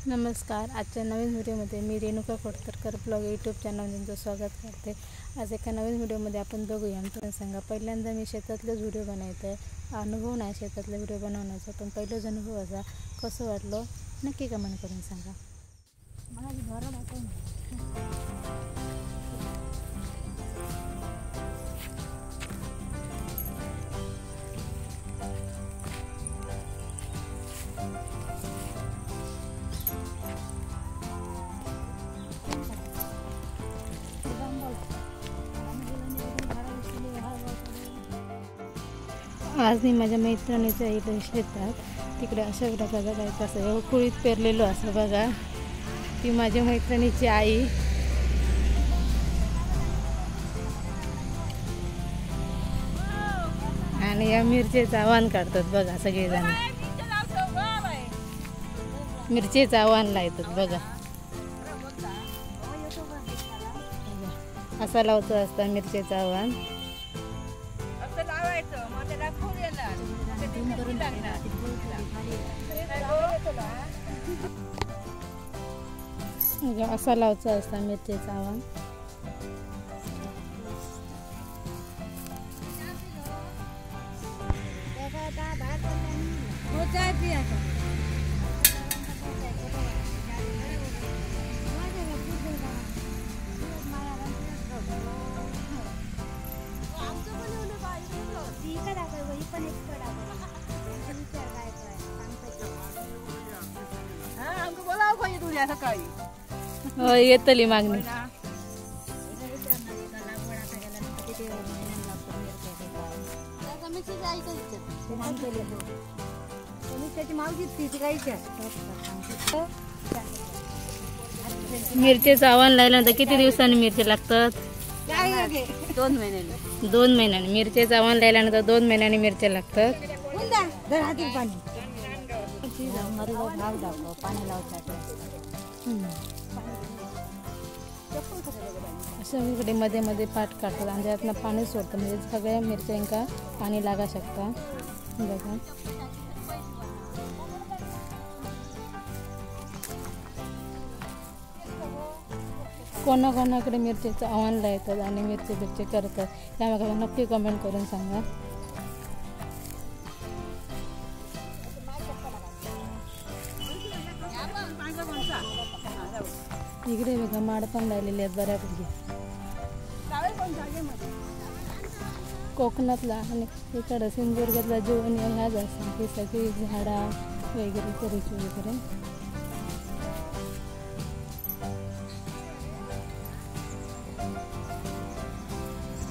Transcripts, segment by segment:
नमस्कार. आजच्या नवीन व्हिडिओमध्ये मी रेणुका खोडतरकर ब्लॉग यूट्यूब चॅनलमध्ये तुमचं स्वागत करते. आज एका नवीन व्हिडिओमध्ये आपण बघूया. तुम्ही सांगा, पहिल्यांदा मी शेतातलेच व्हिडिओ बनवत आहे. अनुभव नाही शेतातले व्हिडिओ बनवण्याचा, पण पहिलाच अनुभव असा कसं वाटलं नक्की कमेंट करून सांगा. आज मी माझ्या मैत्रिणीच्या इथे शेतात तिकडे अशा प्रकारचा काय कसं कुळीत पेरलेलो असं बघा. ती माझ्या मैत्रिणीची आई. आणि या मिरचीचं आव्हान काढतात बघा सगळेजण. मिरचीचं आव्हान लावतात बघा. असा लावचं असतं मिरचीचं आव्हान. असा लावचा असता मिरचीचं आव्हान. येतली मागणी. मिरचीचं आव्हान लायल्यानंतर किती दिवसांनी मिरची लागतात? 2 महिन्यांनी. 2 महिन्यांनी मिरचीचं आव्हान लायल्यानंतर 2 महिन्यांनी मिरच्या लागतात. अशा इकडे मध्ये मध्ये पाट काढतात आणि त्यातनं पाणी सोडतं, म्हणजे सगळ्या मिरच्यांका पाणी लागा शकता बघा. कोणाकोणाकडे मिरचीचं आव्हान लावतात आणि मिरची करतात त्यामुळे नक्की कमेंट करून सांगा. इकडे बघा माड पण राहिलेले आहेत बऱ्यापैकी. कोकणातला आणि इकडं सिंधुदुर्गातला जीवन ह्याच असतात की सगळी झाडा वगैरे करूची वगैरे.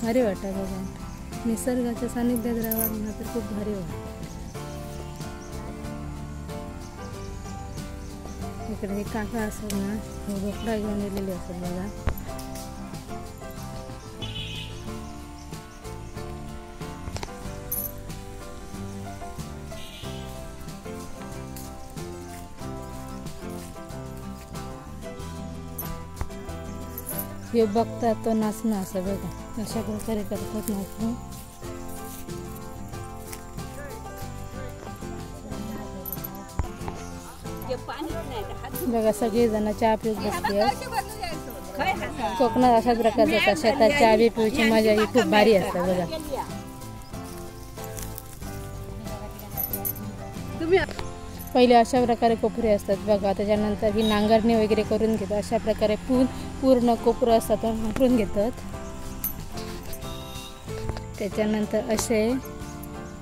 भारी वाटतं बघा. निसर्गाच्या सानिध्यात राहावं तर खूप भारी वाटतं. इकडे हे काका असतात ना, हे बोकडा घेऊन गेलेले असतात बघा. हे बघतात तो नाचणं असं बघा. अशा प्रकारे करतात नाचणं. बघा सगळे जण चहा पिऊत बसले. कोकणात अशाच प्रकारचा शेतात चहा बी पिऊची मजा ही खूप भारी असते बघा. पहिले अशा प्रकारे कोपरे असतात बघा. त्याच्यानंतर ही नांगरणी वगैरे करून घेतात. अशा प्रकारे पूर्ण कोपरं असतात नांगरून घेतात. त्याच्यानंतर असे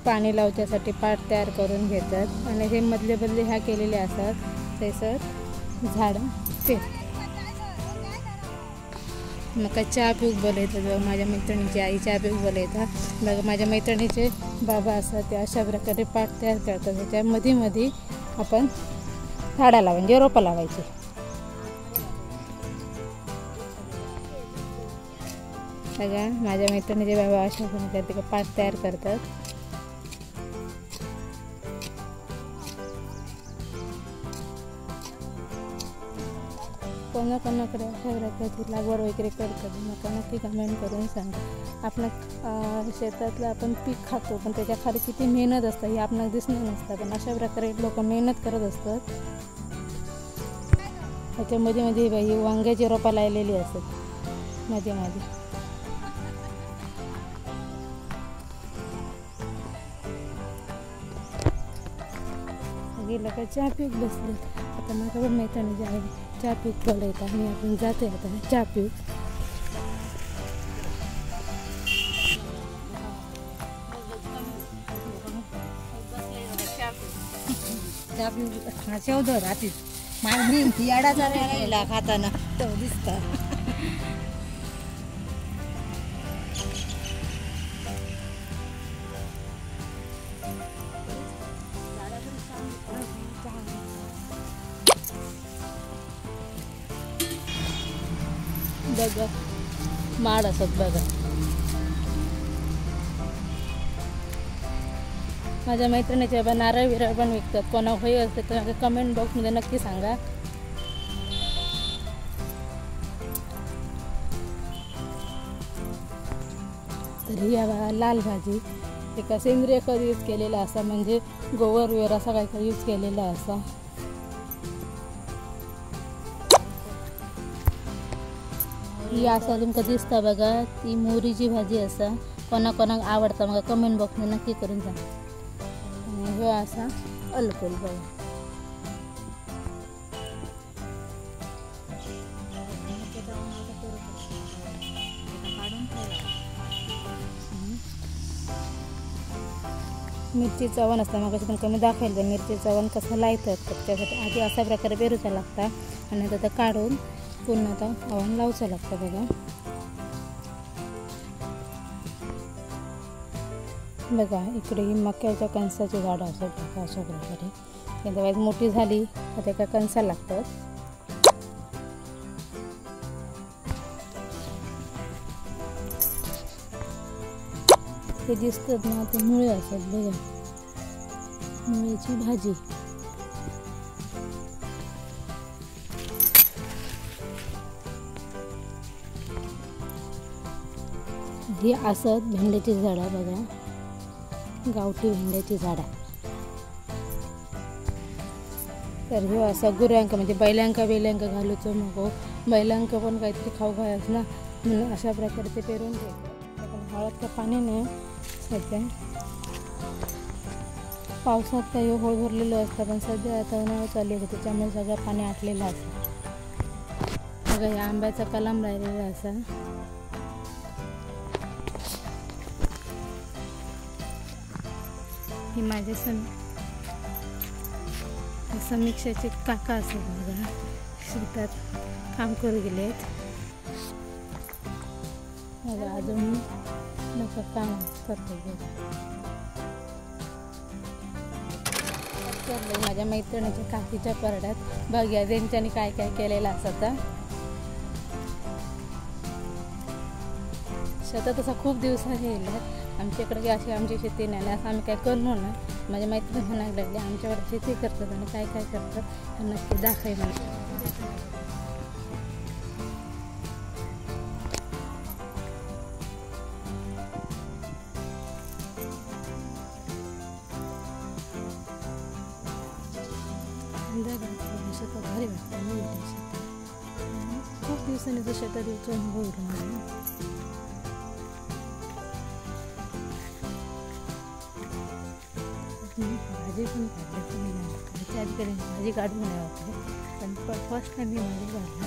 पाणी लावच्यासाठी पाट तयार करून घेतात आणि हे मधले ह्या केलेले असतात ते सर झाड ते मका चहा पिऊक बोलवतात बघा. माझ्या मैत्रिणीची आई चहा पिऊक बोलवतात बघा. माझ्या मैत्रिणीचे बाबा असतात ते अशा प्रकारे पाट तयार करतात. त्याच्या मध्ये आपण झाडा म्हणजे रोपं लावायची. बघा माझ्या मैत्रिणीचे बाबा अशा प्रकारे पाट तयार करतात. कोणाकोणाकडे अशा प्रकारची लागवड वगैरे करतात नका नक्की कमेंट करून सांगा. आपल्या शेतातलं आपण पीक खातो पण त्याच्या खाली किती मेहनत असतं हे आपल्याला दिसणार नसतं, पण अशा प्रकारे लोक मेहनत करत असतात. त्याच्यामध्ये मध्ये ही वांग्याची रोपा लावलेली असतात मध्ये मध्ये. गेलं का चहा पीत बसले. आता मला पण मैत्रिणी जे आहे चहा पीत बोलायचं आणि आपण जाते आता चहा पिऊ. शेवदो राहते मागणी याडाचा राहिला खाताना तो दिसता. बघा माड असत बघा. माझ्या मैत्रिणीचे बा नारळ विरळ पण विकतात. कोणा हवी असते तर कमेंट बॉक्समध्ये नक्की सांगा. तर ही लाल भाजी एका सेंद्रिय खत यूज केलेला असा, म्हणजे गोवर विवर असा काही यूज केलेला असा. ही असा तुमका दिसता बघा, ती मोहरीची भाजी असा. कोणाकोणाक आवडता मग कमेंट बॉक्समध्ये नक्की करून सांगा. आणि हो असा अलकोल बघा. मिरची चवण असता मग कशी कमी दाखवायला मिरची चवण कसं लायतात. त्याच्यासाठी आधी अशा प्रकारे पेरूचा लागता आणि आता काढून पुन्हा आता हवन लावचं लागतं बघा. बघा इकडे ही मक्याच्या कणसाची झाडं असतात बघा अशा प्रकारे. एकदा मोठी झाली तर त्या कणसा लागतात. ते दिसतात ना ते मुळे असतात बघा, मुळ्याची भाजी. ही असत भेंड्याची झाडं बघा, गावठी भेंड्याची झाडं. तर हे असं गुऱ्यांका म्हणजे बैलांका घालूचं नको, बैलांका पण काहीतरी खाऊ घालायच ना, म्हणून अशा प्रकारे ते पेरून घ्यायचं. हळद का पाणी नाही सध्या, पावसात काही होळ भरलेलं असतं, पण सध्या आता उन्हाळा चालू आहे त्याच्यामुळे सगळं पाणी आटलेलं असतं. बघा या आंब्याचा कलम राहिलेला असा. ही माझे समीक्षाचे काका असत बघा, शेतात काम करू गेलेत बघा. अजून नका काम करतो माझ्या मैत्रिणीच्या काकीच्या परड्यात. बघा त्यांच्यानी काय काय केलेलं असतं. शेतात तसा खूप दिवसांनी येईल आमच्याकडे अशी आमची शेती नाही असं आम्ही काय करणार ना. माझ्या मैत्रिणी म्हणायला लागले आमच्याकडे शेती करतात आणि काय काय करतात हे नक्की दाखवाय मला. शेतात भारी वाटतं. खूप दिवसांनी तो शेतात यायचा अनुभव येतो मला. भाजी पण काढली आधी कधी भाजी काढून नाही वाटते, पण फर्स्ट टाइम मी भाजी काढली.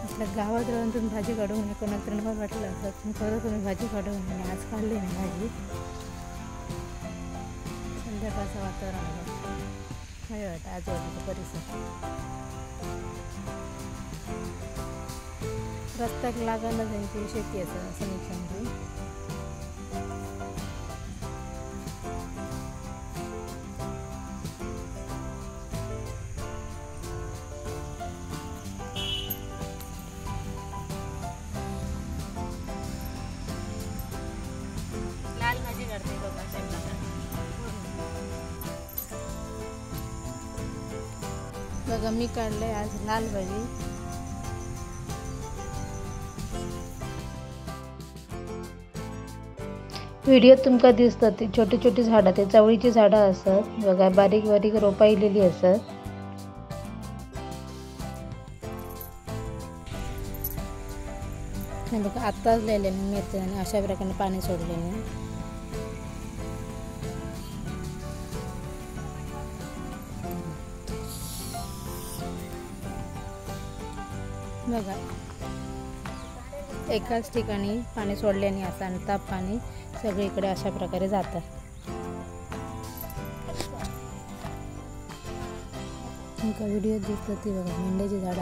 आपल्या गावात राहून तुम्ही भाजी काढून नाही कोणाला तरी वाटलं असं, पण खरं तुम्ही भाजी काढून नाही. आज काढली नाही भाजी. संध्याकाळचं वातावरण आहे भारी वाटतं आजूबाजूचा परिसर. रस्त्यात लागायला त्यांची शेती असं समीक्षांची. लाल भाजी काढते बघा बघा. मी काढले आज लाल भाजी. व्हिडिओत तुमका दिसतात ती छोटी छोटी झाडं, ते चवळीची झाडं असतात बघा. बारीक बारीक रोपा इलेली असतात. हे बघा आत्ताच लिहिलेलं मिरच्याने अशा प्रकारे पाणी सोडलेलं. बघा एकाच ठिकाणी पाणी सोडल्याने असं आणि ताप पाणी सगळीकडे अशा प्रकारे जातं. एका व्हिडिओ दिसतं ती बघा मेंढ्याची झाडं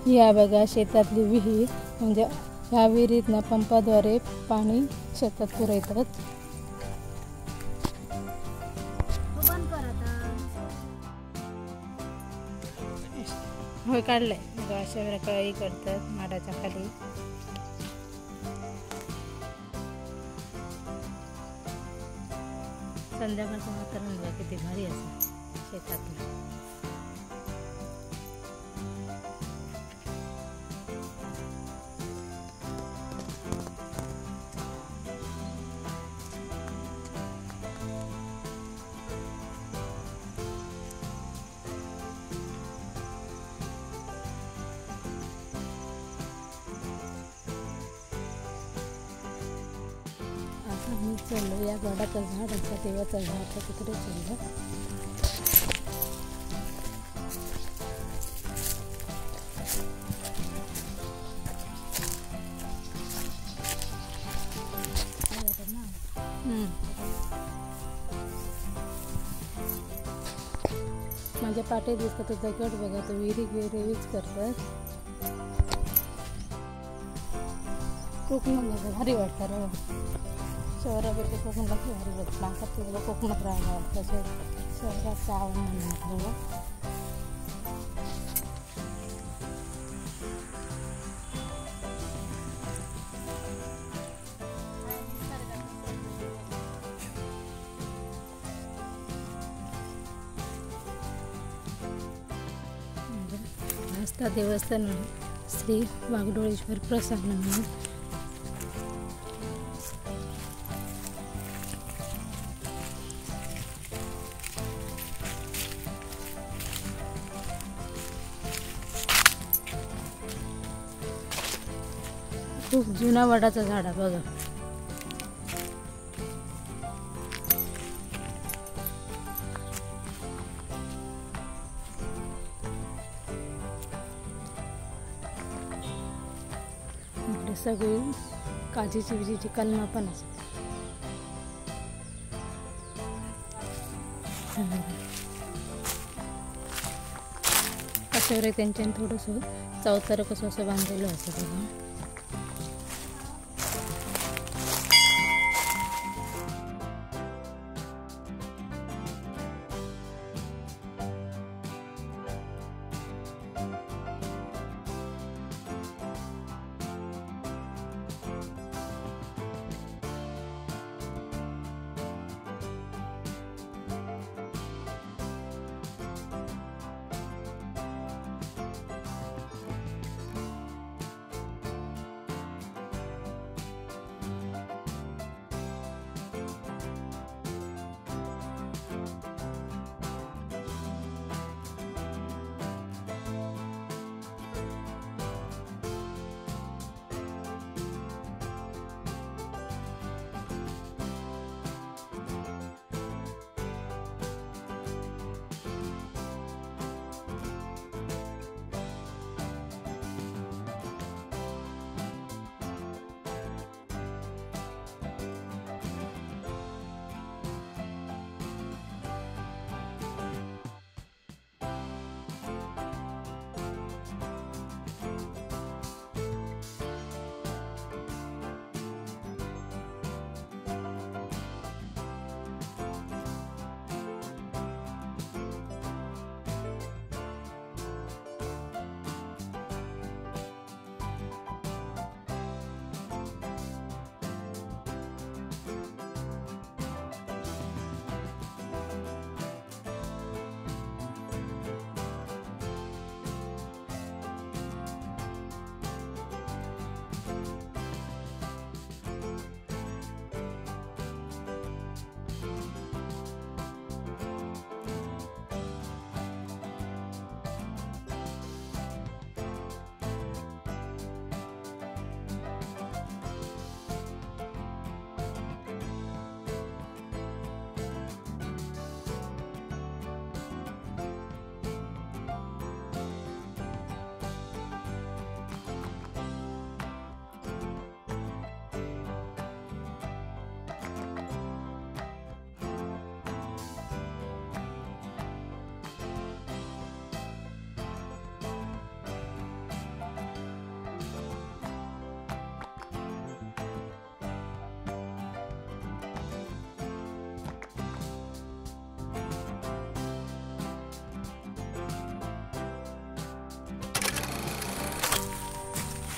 या बघा शेतातली विहीर म्हणजे ह्या विहिरीतनं पंपाद्वारे पाणी शेतात पुरवतात. होय काढलंय बघा अशा प्रकारे करतात माडाच्या खाली. संध्याकाळचं वातावरण बघा किती भारी असं शेतातलं. मी चाललो या झाडाचं झाड असतं देवाचं झाड तिकडे चाललं. माझ्या पाठी दिसतं तर दगड बघा तो विहिरीच करतात. कोकणात भारी वाटतं रे. शहरापेक्षा कोकणात भारी वाटतं. माका तिकडं कोकणात राहायला वाटतं. शहराचं आव्हान म्हटलं. आस्था देवस्थान श्री वाघडोळेश्वर प्रसन्न म्हणून. खूप जुना वडाचं झाड आहे बघा. इकडे सगळी काजीची विजीची कलमा पण असते. अशावर त्यांच्याने थोडंसं चौतार कसं असं बांधलेलं असतं बघा.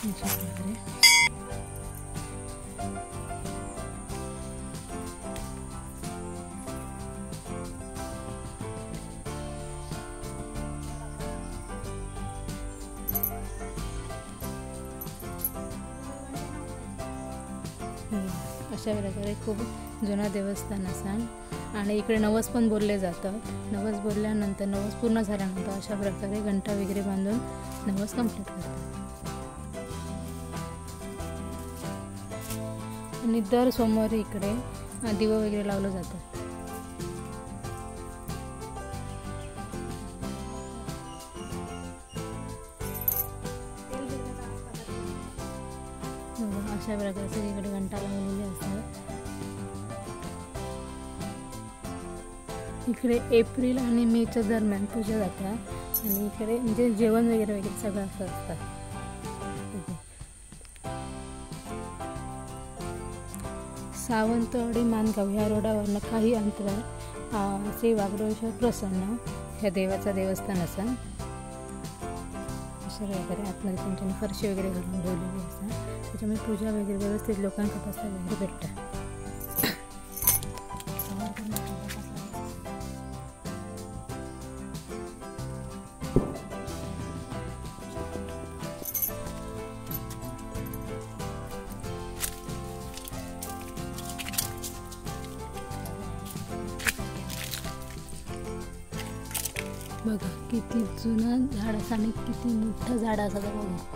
अशा प्रकारे अशा प्रकारे खूप जुना देवस्थान असा आणि इकडे नवस पण बोलले जातं. नवस बोलल्यानंतर नवस पूर्ण झाल्यानंतर अशा प्रकारे घंटा वगैरे बांधून नवस कंप्लीट करतात. आणि दर सोमवारी इकडे दिवा वगैरे लावलं जातं. अशा प्रकारे सगळीकडे घंटा लावलेली असतात. इकडे एप्रिल आणि मेच्या दरम्यान पूजा जातात आणि इकडे म्हणजे जेवण वगैरे सगळं असं असतं. सावंतवाडी मानगाव ह्या रोडावरनं काही अंतरावर श्री वागडोळेश्वर प्रसन्न ह्या देवाचं देवस्थान असं. अशा प्रकारे आतमध्ये त्यांच्यानी फरशी वगैरे घालून ठेवलेली असतात. त्याच्यामुळे पूजा वगैरे व्यवस्थित लोकांना बसायला वगैरे भेटतं. बघा किती जुना झाड असं आणि किती मोठं झाड असं बघा.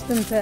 तुमचा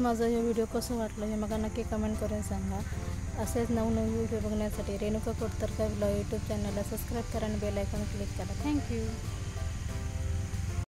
माझा हे व्हिडिओ कसं वाटलं हे मला नक्की कमेंट करून सांगा. असेच नवनवीन व्हिडिओ बघण्यासाठी रेणुका कोडतरकर ब्लॉग यूट्यूब चॅनलला सबस्क्राईब करा आणि बेल आयकॉन क्लिक करा. थँक्यू.